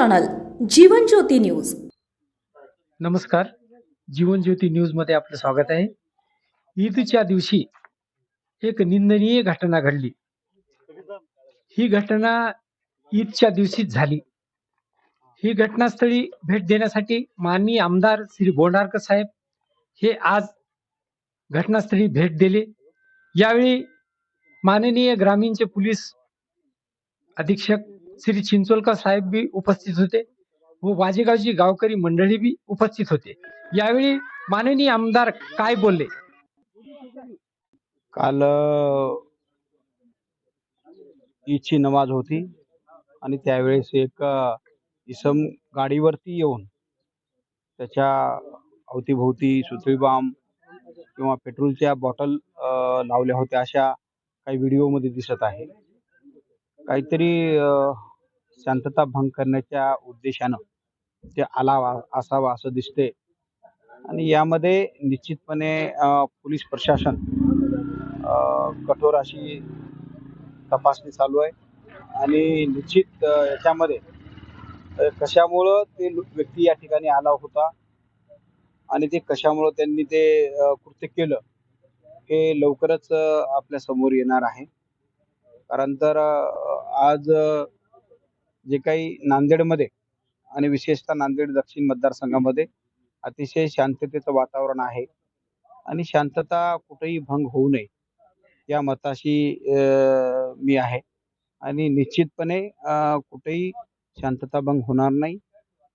Channel Jeevan Jyoti news. नमस्कार, Jeevan Jyoti news मध्ये आपलं स्वागत आहे। ईदच्या दिवशी एक निंदनीय घटना घडली। ही घटना ईदच्या दिवशीच झाली। ही घटनास्थळी भेट देण्यासाठी माननीय आमदार श्री बोंडारकर साहेब हे आज घटनास्थळी भेट दिले। यावेळी माननीय ग्रामीणचे पोलीस अधीक्षक श्री चिंचोलकर साहेब भी उपस्थित होते व वाजेगावची गावकरी मंडळी भी उपस्थित होते। यावेळी माननीय आमदार काय बोलले? काल ईदची नमाज होती आणि त्यावेळेस एक इसम गाडीवरती येऊन त्याच्या अवतीभोवती सुतळी बॉम्ब किंवा पेट्रोलच्या बॉटल लावल्या होत्या अशा काही व्हिडिओमध्ये दिसत आहे। काहीतरी शांतता भंग करण्याच्या उद्देशानं ते आला असावा असं दिसते आणि यामध्ये निश्चितपणे पोलीस प्रशासन कठोर अशी तपासणी चालू आहे आणि निश्चित याच्यामध्ये कशामुळं ते व्यक्ती या ठिकाणी आला होता आणि ते कशामुळं त्यांनी ते कृत्य केलं हे लवकरच आपल्या समोर येणार आहे। कारण तर आज जे काही नांदेडमध्ये आणि विशेषतः नांदेड दक्षिण मतदारसंघामध्ये अतिशय शांततेचं वातावरण आहे आणि शांतता कुठेही भंग होऊ नये या मताशी मी आहे आणि निश्चितपणे कुठेही शांतता भंग होणार नाही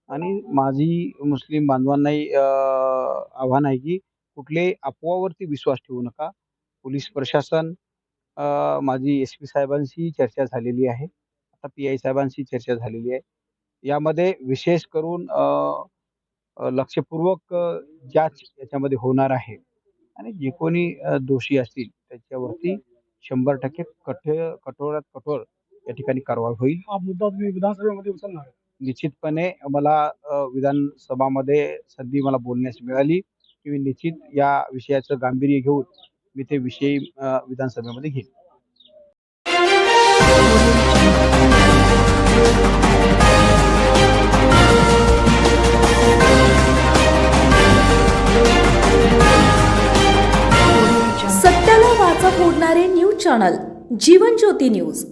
आणि माझी मुस्लिम बांधवांनाही आव्हान आहे की कुठल्याही अफवावरती विश्वास ठेवू नका। पोलीस प्रशासन माझी SP साहेबांशी चर्चा झालेली आहे, आता PI साहेबांशी चर्चा झालेली आहे। यामध्ये विशेष करून लक्षपूर्वक जांच याच्यामध्ये होणार आहे आणि जे कोणी दोषी असतील त्याच्यावरती 100% कठोरात कठोर या ठिकाणी कारवाई होईल। हा मुद्दा तुम्ही विधानसभेमध्ये उचलणार? निश्चितपणे मला विधानसभामध्ये संधी मला बोलण्यास मिळाली की मी निश्चित या विषयाचं गांभीर्य घेऊन मी ते विषय विधानसभेमध्ये घेईन। सत्याला वाचा फोडणारे news channel Jeevan Jyoti news.